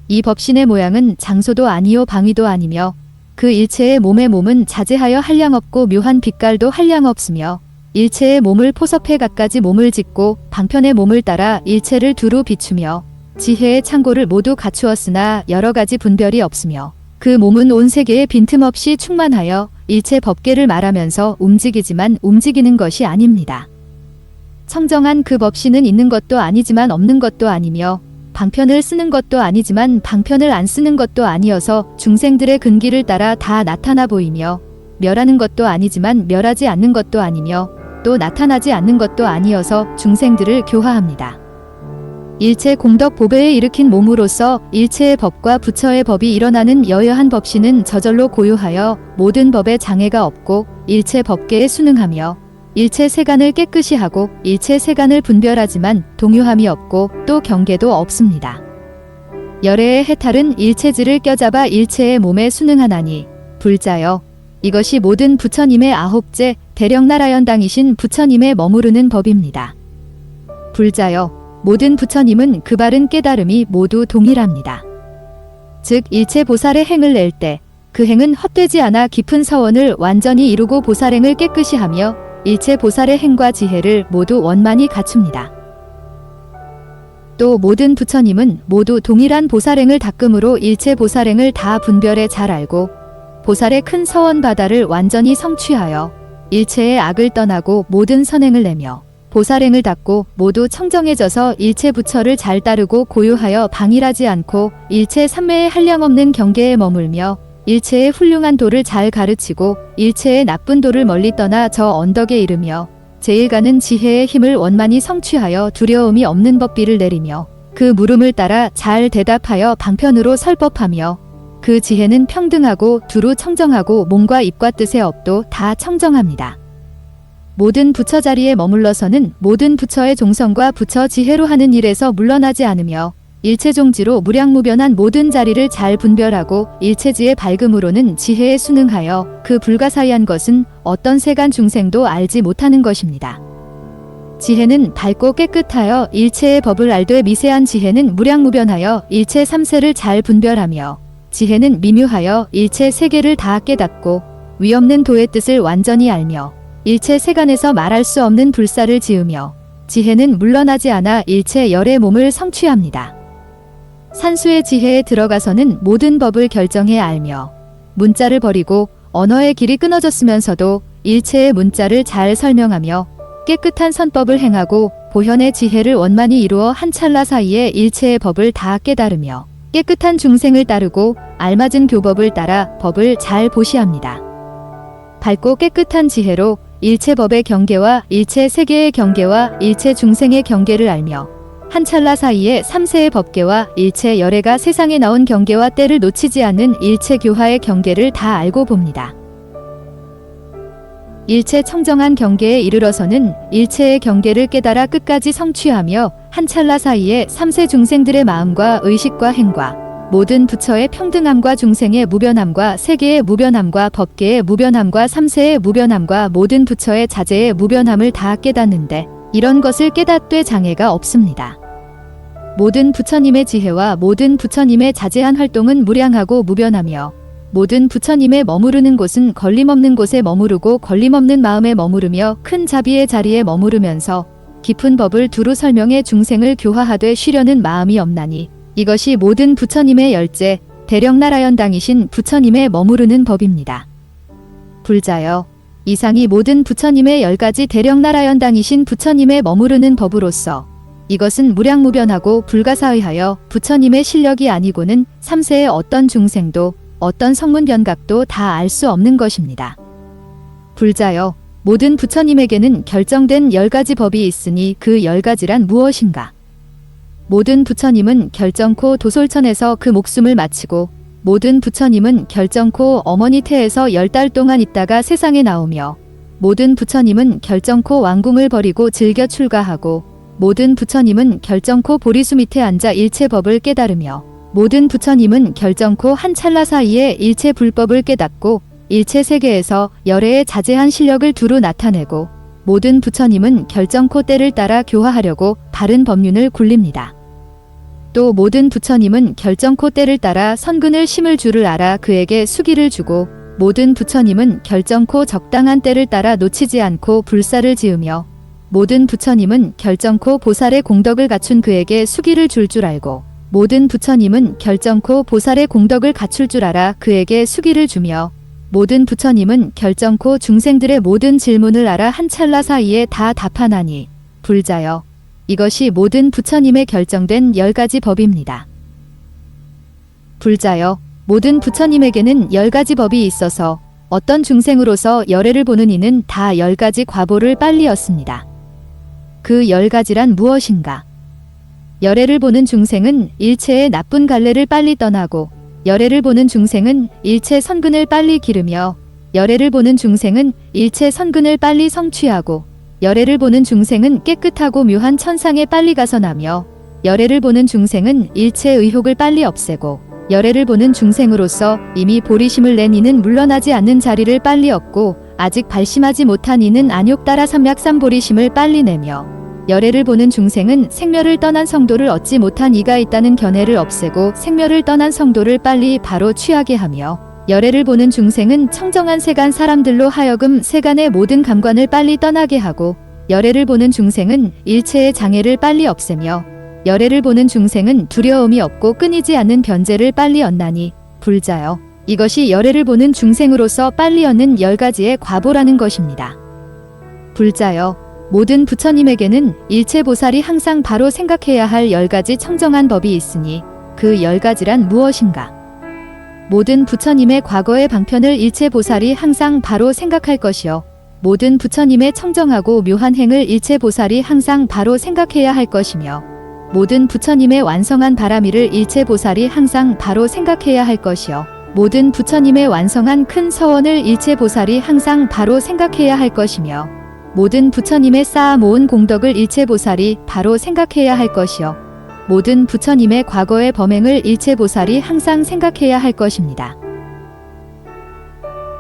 이 법신의 모양은 장소도 아니요 방위도 아니며 그 일체의 몸의 몸은 자제하여 한량없고 묘한 빛깔도 한량없으며 일체의 몸을 포섭해 갖가지 몸을 짓고 방편의 몸을 따라 일체를 두루 비추며 지혜의 창고를 모두 갖추었으나 여러 가지 분별이 없으며 그 몸은 온 세계에 빈틈없이 충만하여 일체 법계를 말하면서 움직이지만 움직이는 것이 아닙니다. 청정한 그 법신은 있는 것도 아니지만 없는 것도 아니며 방편을 쓰는 것도 아니지만 방편을 안 쓰는 것도 아니어서 중생들의 근기를 따라 다 나타나 보이며 멸하는 것도 아니지만 멸하지 않는 것도 아니며 또 나타나지 않는 것도 아니어서 중생들을 교화합니다. 일체 공덕 보배에 일으킨 몸으로서 일체의 법과 부처의 법이 일어나는 여여한 법신은 저절로 고요하여 모든 법에 장애가 없고 일체 법계에 순응하며 일체 세간을 깨끗이 하고 일체 세간을 분별하지만 동요함이 없고 또 경계도 없습니다. 열애의 해탈은 일체질을 껴잡아 일체의 몸에 순응하나니 불자여 이것이 모든 부처님의 아홉째 대령나라연당이신 부처님의 머무르는 법입니다. 불자여 모든 부처님은 그 바른 깨달음이 모두 동일합니다. 즉 일체 보살의 행을 낼 때 그 행은 헛되지 않아 깊은 서원을 완전히 이루고 보살행을 깨끗이 하며 일체 보살의 행과 지혜를 모두 원만히 갖춥니다. 또 모든 부처님은 모두 동일한 보살행을 닦음으로 일체 보살행을 다 분별해 잘 알고 보살의 큰 서원 바다를 완전히 성취하여 일체의 악을 떠나고 모든 선행을 내며 보살행을 닦고 모두 청정해져서 일체 부처를 잘 따르고 고요하여 방일하지 않고 일체 삼매의 한량없는 경계에 머물며 일체의 훌륭한 도를 잘 가르치고 일체의 나쁜 도를 멀리 떠나 저 언덕에 이르며 제일 가는 지혜의 힘을 원만히 성취하여 두려움이 없는 법비를 내리며 그 물음을 따라 잘 대답하여 방편으로 설법하며 그 지혜는 평등하고 두루 청정하고 몸과 입과 뜻의 업도 다 청정합니다. 모든 부처 자리에 머물러서는 모든 부처의 종성과 부처 지혜로 하는 일에서 물러나지 않으며 일체종지로 무량무변한 모든 자리를 잘 분별하고 일체지의 밝음으로는 지혜에 순응하여 그 불가사의한 것은 어떤 세간 중생도 알지 못하는 것입니다. 지혜는 밝고 깨끗하여 일체의 법을 알되 미세한 지혜는 무량무변하여 일체 삼세를 잘 분별하며 지혜는 미묘하여 일체 세계를 다 깨닫고 위없는 도의 뜻을 완전히 알며 일체 세간에서 말할 수 없는 불사를 지으며 지혜는 물러나지 않아 일체 열의 몸을 성취합니다. 산수의 지혜에 들어가서는 모든 법을 결정해 알며 문자를 버리고 언어의 길이 끊어졌으면서도 일체의 문자를 잘 설명하며 깨끗한 선법을 행하고 보현의 지혜를 원만히 이루어 한 찰나 사이에 일체의 법을 다 깨달으며 깨끗한 중생을 따르고 알맞은 교법을 따라 법을 잘 보시합니다. 밝고 깨끗한 지혜로 일체법의 경계와 일체 세계의 경계와 일체 중생의 경계를 알며 한 찰나 사이에 삼세의 법계와 일체 열애가 세상에 나온 경계와 때를 놓치지 않는 일체 교화의 경계를 다 알고 봅니다. 일체 청정한 경계에 이르러서는 일체의 경계를 깨달아 끝까지 성취하며 한 찰나 사이에 삼세 중생들의 마음과 의식과 행과 모든 부처의 평등함과 중생의 무변함과 세계의 무변함과 법계의 무변함과 삼세의 무변함과 모든 부처의 자제의 무변함을 다 깨닫는데 이런 것을 깨닫되 장애가 없습니다. 모든 부처님의 지혜와 모든 부처님의 자제한 활동은 무량하고 무변하며 모든 부처님의 머무르는 곳은 걸림없는 곳에 머무르고 걸림없는 마음에 머무르며 큰 자비의 자리에 머무르면서 깊은 법을 두루 설명해 중생을 교화하되 쉬려는 마음이 없나니 이것이 모든 부처님의 열제 대령나라연당이신 부처님의 머무르는 법입니다. 불자여, 이상이 모든 부처님의 10가지 대령나라연당이신 부처님의 머무르는 법으로서 이것은 무량무변하고 불가사의하여 부처님의 실력이 아니고는 삼세의 어떤 중생도 어떤 성문변각도 다 알 수 없는 것입니다. 불자여, 모든 부처님에게는 결정된 10가지 법이 있으니 그 10가지란 무엇인가? 모든 부처님은 결정코 도솔천에서 그 목숨을 마치고 모든 부처님은 결정코 어머니 태에서 10달 동안 있다가 세상에 나오며 모든 부처님은 결정코 왕궁을 버리고 즐겨 출가하고 모든 부처님은 결정코 보리수 밑에 앉아 일체 법을 깨달으며 모든 부처님은 결정코 한 찰나 사이에 일체 불법을 깨닫고 일체 세계에서 열애의 자제한 실력을 두루 나타내고 모든 부처님은 결정코 때를 따라 교화하려고 바른 법륜을 굴립니다. 또 모든 부처님은 결정코 때를 따라 선근을 심을 줄을 알아 그에게 수기를 주고 모든 부처님은 결정코 적당한 때를 따라 놓치지 않고 불사를 지으며 모든 부처님은 결정코 보살의 공덕을 갖춘 그에게 수기를 줄 줄 알고 모든 부처님은 결정코 보살의 공덕을 갖출 줄 알아 그에게 수기를 주며 모든 부처님은 결정코 중생들의 모든 질문을 알아 한 찰나 사이에 다 답하나니 불자여, 이것이 모든 부처님의 결정된 10가지 법입니다. 불자여, 모든 부처님에게는 10가지 법이 있어서 어떤 중생으로서 열애를 보는 이는 다 10가지 과보를 빨리 얻습니다. 그 10가지란 무엇인가? 열애를 보는 중생은 일체의 나쁜 갈래를 빨리 떠나고 열애를 보는 중생은 일체 선근을 빨리 기르며 열애를 보는 중생은 일체 선근을 빨리 성취하고 열애를 보는 중생은 깨끗하고 묘한 천상에 빨리 가서 나며 열애를 보는 중생은 일체 의혹을 빨리 없애고 열애를 보는 중생으로서 이미 보리심을 낸 이는 물러나지 않는 자리를 빨리 얻고 아직 발심하지 못한 이는 안욕 따라 삼약삼 보리심을 빨리 내며 열애를 보는 중생은 생멸을 떠난 성도를 얻지 못한 이가 있다는 견해를 없애고 생멸을 떠난 성도를 빨리 바로 취하게 하며 열애를 보는 중생은 청정한 세간 사람들로 하여금 세간의 모든 감관을 빨리 떠나게 하고 열애를 보는 중생은 일체의 장애를 빨리 없애며 열애를 보는 중생은 두려움이 없고 끊이지 않는 변제를 빨리 얻나니 불자여, 이것이 열애를 보는 중생으로서 빨리 얻는 10가지의 과보라는 것입니다. 불자여, 모든 부처님에게는 일체보살이 항상 바로 생각해야 할 10가지 청정한 법이 있으니 그 10가지란 무엇인가? 모든 부처님의 과거의 방편을 일체보살이 항상 바로 생각할 것이요 모든 부처님의 청정하고 묘한 행을 일체보살이 항상 바로 생각해야 할 것이며 모든 부처님의 완성한 바라미를 일체보살이 항상 바로 생각해야 할 것이요 모든 부처님의 완성한 큰 서원을 일체보살이 항상 바로 생각해야 할 것이며 모든 부처님의 쌓아 모은 공덕을 일체보살이 바로 생각해야 할 것이요 모든 부처님의 과거의 범행을 일체보살이 항상 생각해야 할 것입니다.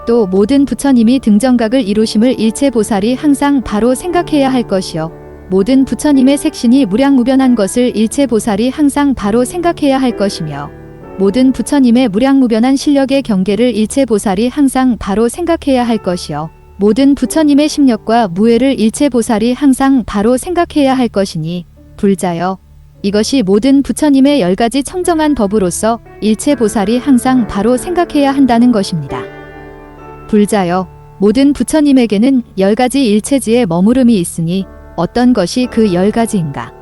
또 모든 부처님이 등정각을 이루심을 일체보살이 항상 바로 생각해야 할 것이요 모든 부처님의 색신이 무량무변한 것을 일체보살이 항상 바로 생각해야 할 것이며 모든 부처님의 무량무변한 실력의 경계를 일체보살이 항상 바로 생각해야 할 것이요 모든 부처님의 심력과 무예를 일체보살이 항상 바로 생각해야 할 것이니 불자여, 이것이 모든 부처님의 10가지 청정한 법으로서 일체보살이 항상 바로 생각해야 한다는 것입니다. 불자여, 모든 부처님에게는 10가지 일체지에 머무름이 있으니 어떤 것이 그 10가지인가?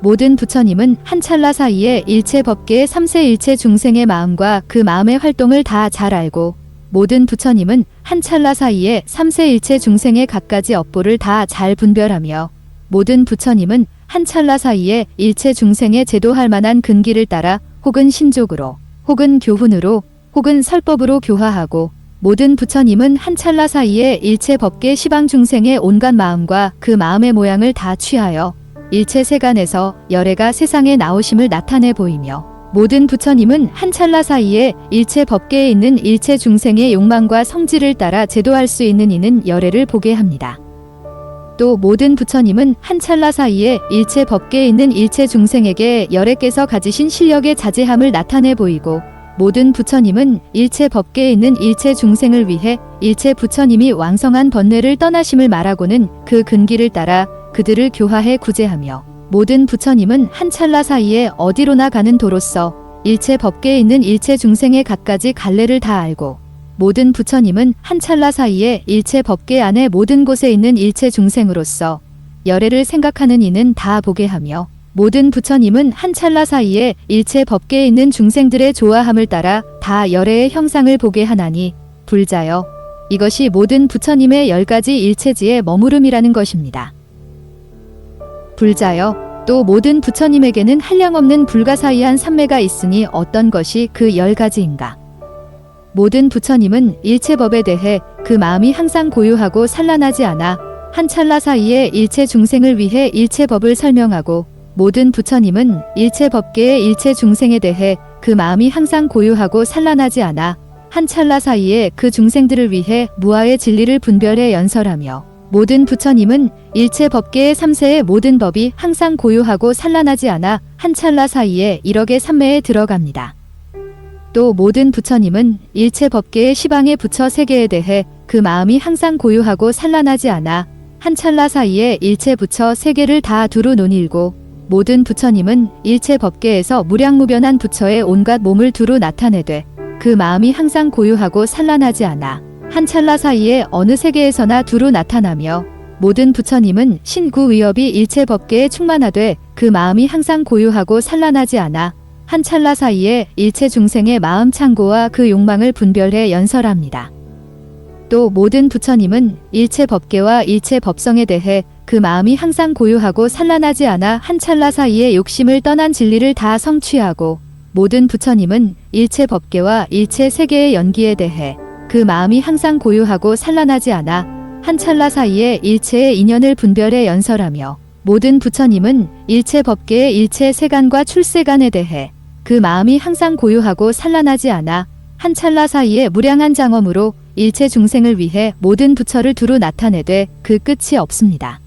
모든 부처님은 한 찰나 사이에 일체 법계의 3세 일체 중생의 마음과 그 마음의 활동을 다 잘 알고 모든 부처님은 한 찰나 사이에 삼세일체 중생의 갖가지 업보를 다 잘 분별하며 모든 부처님은 한 찰나 사이에 일체 중생의 제도할 만한 근기를 따라 혹은 신족으로 혹은 교훈으로 혹은 설법으로 교화하고 모든 부처님은 한 찰나 사이에 일체 법계 시방 중생의 온갖 마음과 그 마음의 모양을 다 취하여 일체 세간에서 열애가 세상에 나오심을 나타내 보이며 모든 부처님은 한 찰나 사이에 일체 법계에 있는 일체 중생의 욕망과 성질을 따라 제도할 수 있는 이는 열애를 보게 합니다. 또 모든 부처님은 한 찰나 사이에 일체 법계에 있는 일체 중생에게 열애께서 가지신 실력의 자제함을 나타내 보이고 모든 부처님은 일체 법계에 있는 일체 중생을 위해 일체 부처님이 왕성한 번뇌를 떠나심을 말하고는 그 근기를 따라 그들을 교화해 구제하며 모든 부처님은 한 찰나 사이에 어디로나 가는 도로서 일체 법계에 있는 일체 중생의 갖가지 갈래를 다 알고 모든 부처님은 한 찰나 사이에 일체 법계 안에 모든 곳에 있는 일체 중생으로서 열애를 생각하는 이는 다 보게 하며 모든 부처님은 한 찰나 사이에 일체 법계에 있는 중생들의 조화함을 따라 다 열애의 형상을 보게 하나니 불자여 이것이 모든 부처님의 10가지 일체지의 머무름이라는 것입니다. 불자여 또 모든 부처님에게는 한량없는 불가사의한 삼매가 있으니 어떤 것이 그 10가지인가. 모든 부처님은 일체법에 대해 그 마음이 항상 고요하고 산란하지 않아 한 찰나 사이에 일체 중생을 위해 일체법을 설명하고 모든 부처님은 일체법계의 일체 중생에 대해 그 마음이 항상 고요하고 산란하지 않아 한 찰나 사이에 그 중생들을 위해 무아의 진리를 분별해 연설하며 모든 부처님은 일체 법계의 삼세의 모든 법이 항상 고요하고 산란하지 않아 한 찰나 사이에 1억의 삼매에 들어갑니다. 또 모든 부처님은 일체 법계의 시방의 부처 세계에 대해 그 마음이 항상 고요하고 산란하지 않아 한 찰나 사이에 일체 부처 세계를 다 두루 논일고 모든 부처님은 일체 법계에서 무량무변한 부처의 온갖 몸을 두루 나타내되 그 마음이 항상 고요하고 산란하지 않아 한 찰나 사이에 어느 세계에서나 두루 나타나며 모든 부처님은 신구위협이 일체 법계에 충만하되 그 마음이 항상 고요하고 산란하지 않아 한 찰나 사이에 일체 중생의 마음 창고와 그 욕망을 분별해 연설합니다. 또 모든 부처님은 일체 법계와 일체 법성에 대해 그 마음이 항상 고요하고 산란하지 않아 한 찰나 사이에 욕심을 떠난 진리를 다 성취하고 모든 부처님은 일체 법계와 일체 세계의 연기에 대해 그 마음이 항상 고요하고 산란하지 않아 한 찰나 사이에 일체의 인연을 분별해 연설하며 모든 부처님은 일체 법계의 일체 세간과 출세간에 대해 그 마음이 항상 고요하고 산란하지 않아 한 찰나 사이에 무량한 장엄으로 일체 중생을 위해 모든 부처를 두루 나타내되 그 끝이 없습니다.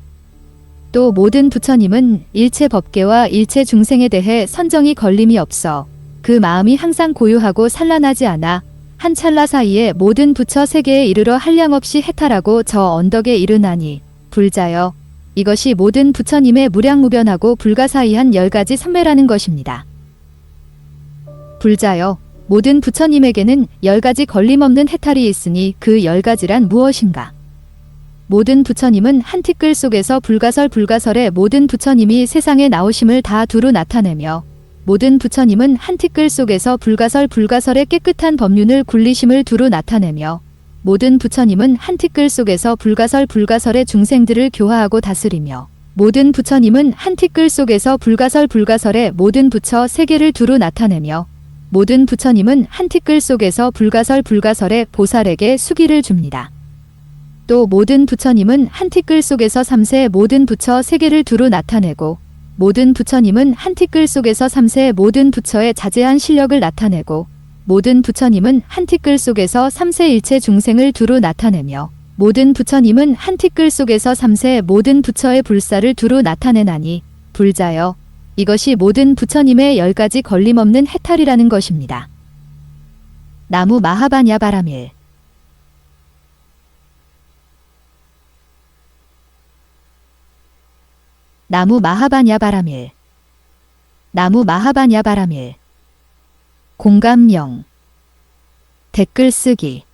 또 모든 부처님은 일체 법계와 일체 중생에 대해 선정이 걸림이 없어 그 마음이 항상 고요하고 산란하지 않아 한 찰나 사이에 모든 부처 세계에 이르러 한량없이 해탈하고 저 언덕에 이르나니 불자여 이것이 모든 부처님의 무량무변하고 불가사의한 10가지 삼매라는 것입니다. 불자여 모든 부처님에게는 10가지 걸림없는 해탈이 있으니 그 10가지란 무엇인가. 모든 부처님은 한 티끌 속에서 불가설의 모든 부처님이 세상에 나오심을 다 두루 나타내며 모든 부처님은 한 티끌 속에서 불가설의 깨끗한 법륜을 굴리심을 두루 나타내며 모든 부처님은 한 티끌 속에서 불가설의 중생들을 교화하고 다스리며 모든 부처님은 한 티끌 속에서 불가설의 모든 부처 세계를 두루 나타내며 모든 부처님은 한 티끌 속에서 불가설의 보살에게 수기를 줍니다. 또 모든 부처님은 한 티끌 속에서 삼세 모든 부처 세계를 두루 나타내고 모든 부처님은 한 티끌 속에서 삼세 모든 부처의 자제한 실력을 나타내고 모든 부처님은 한 티끌 속에서 삼세 일체 중생을 두루 나타내며 모든 부처님은 한 티끌 속에서 삼세 모든 부처의 불사를 두루 나타내나니 불자여 이것이 모든 부처님의 10가지 걸림없는 해탈이라는 것입니다. 나무 마하바냐 바라밀 나무 마하바냐 바라밀 나무 마하바냐 바라밀 공감령 댓글 쓰기